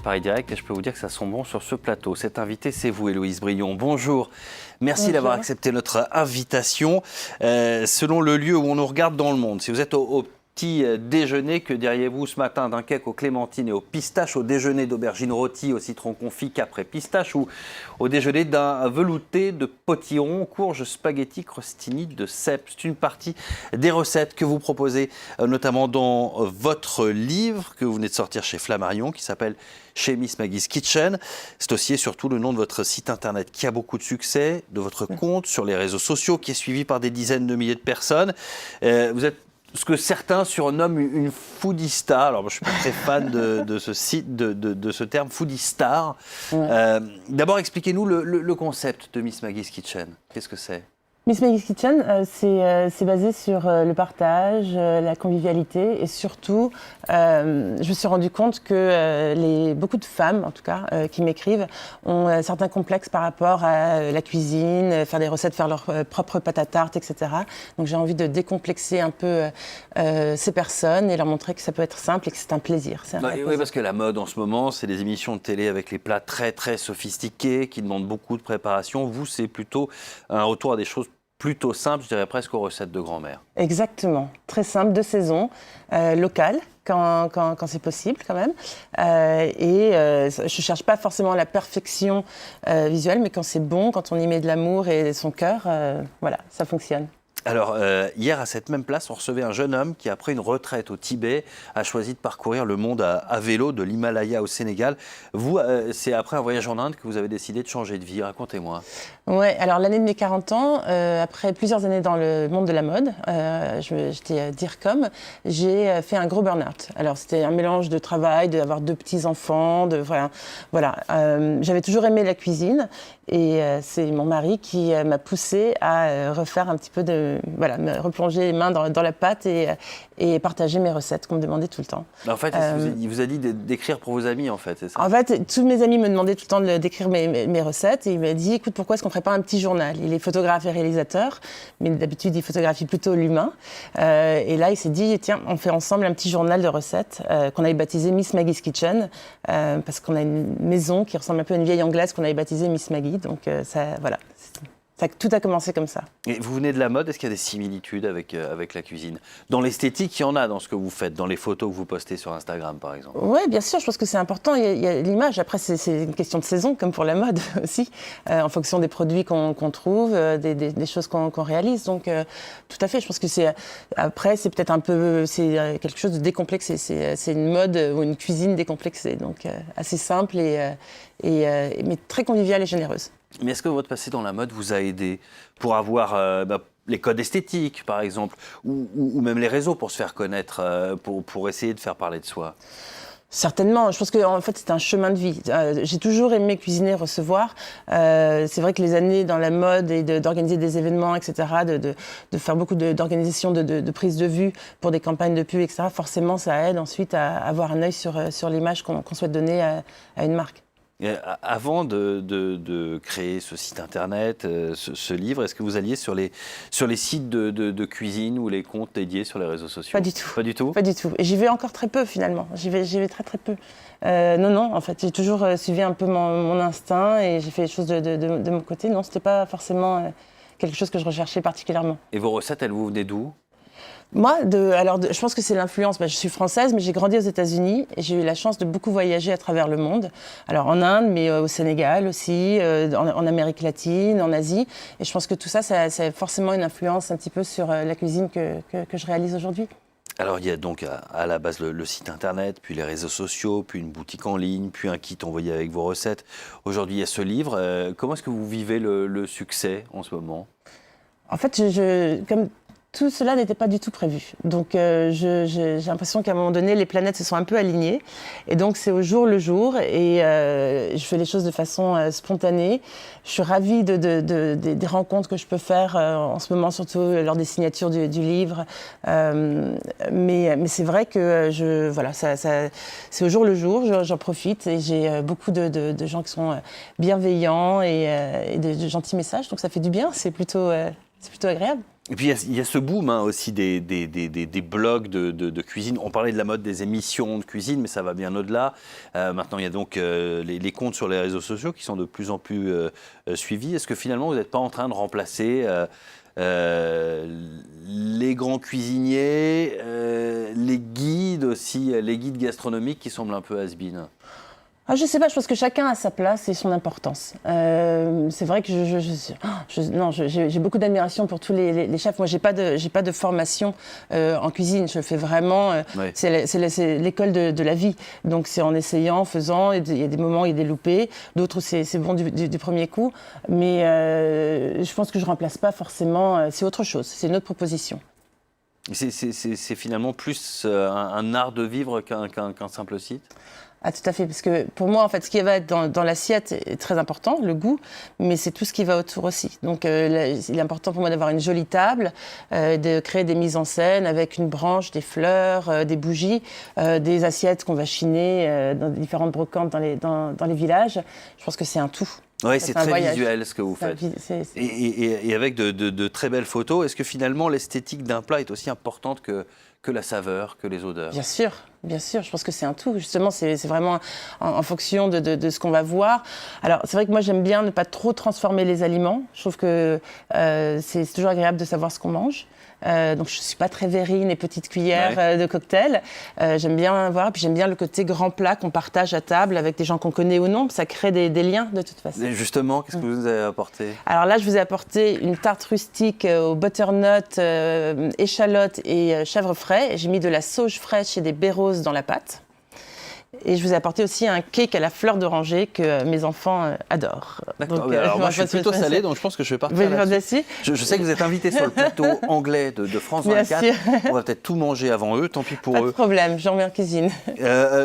Paris Direct et je peux vous dire que ça sent bon sur ce plateau. Cet invité, c'est vous, Héloïse Brion. Bonjour. Merci d'avoir accepté notre invitation. Selon le lieu où on nous regarde dans le monde, si vous êtes au petit déjeuner, que diriez-vous ce matin d'un cake aux clémentines et aux pistaches, au déjeuner d'aubergines rôties au citron confit, capre et pistache, ou au déjeuner d'un velouté de potiron, courge, spaghetti, crostini de cèpe? C'est une partie des recettes que vous proposez, notamment dans votre livre que vous venez de sortir chez Flammarion, qui s'appelle Chez Miss Maggie's Kitchen. C'est aussi et surtout le nom de votre site internet qui a beaucoup de succès, de votre compte sur les réseaux sociaux qui est suivi par des dizaines de milliers de personnes. Vous êtes ce que certains surnomment une foodie star. Alors, moi, je ne suis pas très fan de ce site, de ce terme foodie star. Ouais. D'abord, expliquez-nous le concept de Miss Maggie's Kitchen. Qu'est-ce que c'est ? Miss Maggie's Kitchen, c'est basé sur le partage, la convivialité et surtout, je me suis rendu compte que beaucoup de femmes, en tout cas, qui m'écrivent, ont certains complexes par rapport à la cuisine, faire des recettes, faire leur propre pâte à tarte, etc. Donc j'ai envie de décomplexer un peu ces personnes et leur montrer que ça peut être simple et que c'est un plaisir. Oui, parce que la mode en ce moment, c'est des émissions de télé avec les plats très très sophistiqués qui demandent beaucoup de préparation. Vous, c'est plutôt un retour à des choses plutôt simple, je dirais presque aux recettes de grand-mère. Exactement, très simple, de saison, locale, quand c'est possible quand même. Je ne cherche pas forcément la perfection visuelle, mais quand c'est bon, quand on y met de l'amour et son cœur, voilà, ça fonctionne. Alors, hier, à cette même place, on recevait un jeune homme qui, après une retraite au Tibet, a choisi de parcourir le monde à vélo, de l'Himalaya au Sénégal. Vous, c'est après un voyage en Inde que vous avez décidé de changer de vie. Racontez-moi. Oui, alors l'année de mes 40 ans, après plusieurs années dans le monde de la mode, j'étais DIRCOM, j'ai fait un gros burn-out. Alors, c'était un mélange de travail, d'avoir 2 petits-enfants, voilà. J'avais toujours aimé la cuisine et c'est mon mari qui m'a poussée à refaire un petit peu me replonger les mains dans la pâte et partager mes recettes qu'on me demandait tout le temps. En fait, il vous a dit d'écrire pour vos amis, en fait, c'est ça ? En fait, tous mes amis me demandaient tout le temps d'écrire mes recettes et il m'a dit, écoute, pourquoi est-ce qu'on ne ferait pas un petit journal ? Il est photographe et réalisateur, mais d'habitude, il photographie plutôt l'humain. Et là, il s'est dit, tiens, on fait ensemble un petit journal de recettes qu'on avait baptisé Miss Maggie's Kitchen, parce qu'on a une maison qui ressemble un peu à une vieille anglaise qu'on avait baptisée Miss Maggie. Donc, voilà. Tout a commencé comme ça. Et vous venez de la mode, est-ce qu'il y a des similitudes avec la cuisine ? Dans l'esthétique, il y en a dans ce que vous faites, dans les photos que vous postez sur Instagram, par exemple. Oui, bien sûr, je pense que c'est important, il y a l'image. Après, c'est une question de saison, comme pour la mode aussi, en fonction des produits qu'on trouve, des choses qu'on réalise. Donc, tout à fait, je pense que après, c'est peut-être un peu, c'est quelque chose de décomplexé. C'est une mode ou une cuisine décomplexée, donc assez simple, mais très conviviale et généreuse. Mais est-ce que votre passé dans la mode vous a aidé pour avoir les codes esthétiques, par exemple, ou même les réseaux pour se faire connaître, pour essayer de faire parler de soi ? Certainement. Je pense qu'en fait, c'est un chemin de vie. J'ai toujours aimé cuisiner, recevoir. C'est vrai que les années dans la mode et d'organiser des événements, etc., de faire beaucoup d'organisation, de prise de vue pour des campagnes de pub, etc., forcément, ça aide ensuite à avoir un œil sur l'image qu'on souhaite donner à une marque. Avant de créer ce site internet, ce livre, est-ce que vous alliez sur les sites de cuisine ou les comptes dédiés sur les réseaux sociaux ? Pas du tout. Pas du tout ? Pas du tout. Et j'y vais encore très peu finalement. J'y vais très très peu. Non, en fait, j'ai toujours suivi un peu mon instinct et j'ai fait les choses de mon côté. Non, c'était pas forcément quelque chose que je recherchais particulièrement. Et vos recettes, elles vous venaient d'où ? Moi, je pense que c'est l'influence. Je suis française, mais j'ai grandi aux États-Unis et j'ai eu la chance de beaucoup voyager à travers le monde. Alors en Inde, mais au Sénégal aussi, en Amérique latine, en Asie. Et je pense que tout ça a forcément une influence un petit peu sur la cuisine que je réalise aujourd'hui. Alors il y a donc à la base le site internet, puis les réseaux sociaux, puis une boutique en ligne, puis un kit envoyé avec vos recettes. Aujourd'hui, il y a ce livre. Comment est-ce que vous vivez le succès en ce moment ? En fait, comme tout cela n'était pas du tout prévu. Donc j'ai l'impression qu'à un moment donné, les planètes se sont un peu alignées. Et donc c'est au jour le jour. Et je fais les choses de façon spontanée. Je suis ravie des rencontres que je peux faire en ce moment, surtout lors des signatures du livre. Mais c'est vrai que c'est au jour le jour. J'en profite et j'ai beaucoup de gens qui sont bienveillants et de gentils messages. Donc ça fait du bien. C'est plutôt agréable. Et puis il y a ce boom aussi des blogs de cuisine. On parlait de la mode des émissions de cuisine, mais ça va bien au-delà. Maintenant, il y a donc les comptes sur les réseaux sociaux qui sont de plus en plus suivis. Est-ce que finalement, vous n'êtes pas en train de remplacer les grands cuisiniers, les guides aussi, les guides gastronomiques qui semblent un peu has-been? Je ne sais pas, je pense que chacun a sa place et son importance. C'est vrai que j'ai beaucoup d'admiration pour tous les chefs. Moi, j'ai pas de formation en cuisine. Je fais vraiment, Ouais. c'est l'école de la vie. Donc c'est en essayant, en faisant. Il y a des moments où il y a des loupés, d'autres où c'est bon du premier coup. Mais je pense que je remplace pas forcément. C'est autre chose. C'est une autre proposition. C'est finalement plus un art de vivre qu'un simple site? Ah, tout à fait, parce que pour moi, en fait, ce qui va être dans l'assiette est très important, le goût, mais c'est tout ce qui va autour aussi. Donc, il est important pour moi d'avoir une jolie table, de créer des mises en scène avec une branche, des fleurs, des bougies, des assiettes qu'on va chiner dans différentes brocantes dans les villages. Je pense que c'est un tout. Oui, c'est très voyage. visuel ce que vous faites. Et avec de très belles photos. Est-ce que finalement l'esthétique d'un plat est aussi importante que la saveur, que les odeurs? Bien sûr, bien sûr. Je pense que c'est un tout. Justement, c'est vraiment en fonction de ce qu'on va voir. Alors, c'est vrai que moi, j'aime bien ne pas trop transformer les aliments. Je trouve que c'est toujours agréable de savoir ce qu'on mange. Donc, je ne suis pas très verrine et petite cuillère de cocktail. J'aime bien voir. Puis, j'aime bien le côté grand plat qu'on partage à table avec des gens qu'on connaît ou non. Ça crée des liens, de toute façon. Et justement, qu'est-ce que vous nous avez apporté? Alors là, je vous ai apporté une tarte rustique au butternut, échalote et chèvre frais. J'ai mis de la sauge fraîche et des baies roses dans la pâte. Et je vous ai apporté aussi un cake à la fleur d'oranger que mes enfants adorent. D'accord. Alors moi, je suis plutôt salé, donc je pense que je vais partir là-dessus. Je sais que vous êtes invité sur le plateau anglais de France 24. Bien sûr. On va peut-être tout manger avant eux, tant pis pour eux. Pas de problème, j'en mets en cuisine.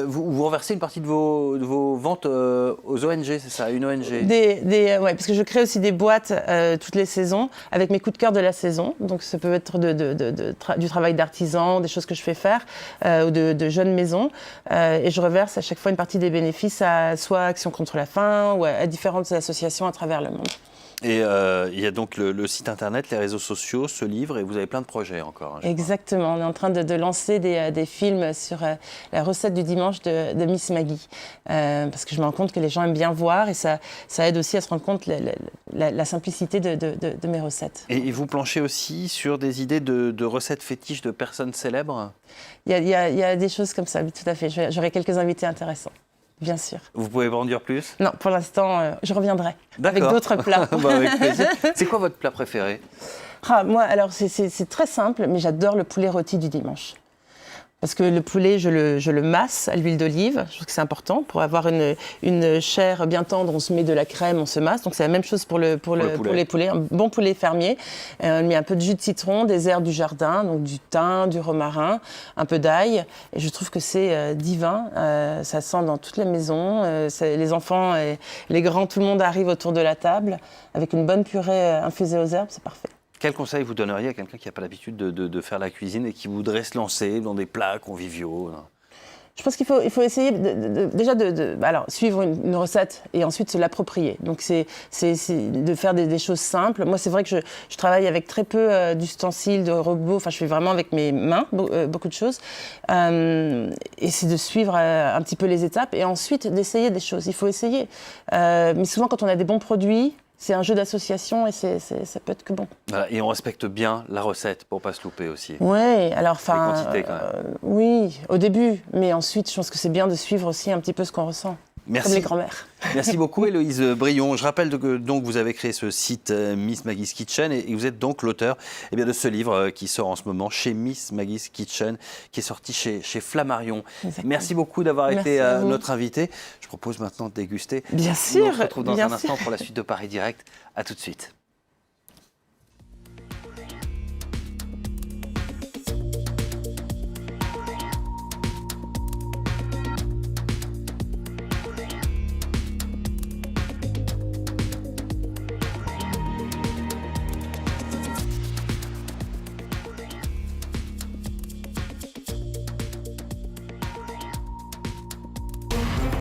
Vous reversez une partie de vos ventes aux ONG, c'est ça? Une ONG? Ouais, parce que je crée aussi des boîtes toutes les saisons avec mes coups de cœur de la saison. Donc ça peut être du travail d'artisan, des choses que je fais faire, ou de jeunes maisons. Et je reverse à chaque fois une partie des bénéfices à soit Action contre la faim ou à différentes associations à travers le monde. Et il y a donc le site internet, les réseaux sociaux, ce livre, et vous avez plein de projets encore. Exactement, on est en train de lancer des films sur la recette du dimanche de Miss Maggie. Parce que je me rends compte que les gens aiment bien voir et ça aide aussi à se rendre compte la simplicité de mes recettes. Et vous planchez aussi sur des idées de recettes fétiches de personnes célèbres? Il y a des choses comme ça, tout à fait. J'aurai quelques invités intéressants. Bien sûr. Vous pouvez pas en dire plus? Non, pour l'instant, je reviendrai avec d'autres plats. Avec plaisir. C'est quoi votre plat préféré? Moi, alors, c'est très simple, mais j'adore le poulet rôti du dimanche. Parce que le poulet, je le masse à l'huile d'olive. Je trouve que c'est important. Pour avoir une chair bien tendre, on se met de la crème, on se masse. Donc, c'est la même chose pour les poulets. Un bon poulet fermier. On met un peu de jus de citron, des herbes du jardin, donc du thym, du romarin, un peu d'ail. Et je trouve que c'est divin. Ça sent dans toute la maison. Les enfants et les grands, tout le monde arrive autour de la table. Avec une bonne purée infusée aux herbes, c'est parfait. Quel conseil vous donneriez à quelqu'un qui n'a pas l'habitude de faire la cuisine et qui voudrait se lancer dans des plats conviviaux? Je pense qu'il faut essayer déjà alors, suivre une recette et ensuite se l'approprier. Donc, c'est de faire des choses simples. Moi, c'est vrai que je travaille avec très peu d'ustensiles, de robots. Enfin, je fais vraiment avec mes mains beaucoup de choses. Et c'est de suivre un petit peu les étapes et ensuite d'essayer des choses. Il faut essayer. Mais souvent, quand on a des bons produits, c'est un jeu d'association et ça peut être que bon. Voilà, et on respecte bien la recette pour ne pas se louper aussi. Oui, alors les quantités quand même. Oui, au début, mais ensuite, je pense que c'est bien de suivre aussi un petit peu ce qu'on ressent. Merci. Comme les grands-mères. Merci beaucoup Héloïse Brion. Je rappelle que donc vous avez créé ce site Miss Maggie's Kitchen et vous êtes donc l'auteur de ce livre qui sort en ce moment chez Miss Maggie's Kitchen, qui est sorti chez Flammarion. Exactement. Merci beaucoup d'avoir été notre invité. Je propose maintenant de déguster. Bien sûr. On se retrouve dans un instant pour la suite de Paris Direct. À tout de suite.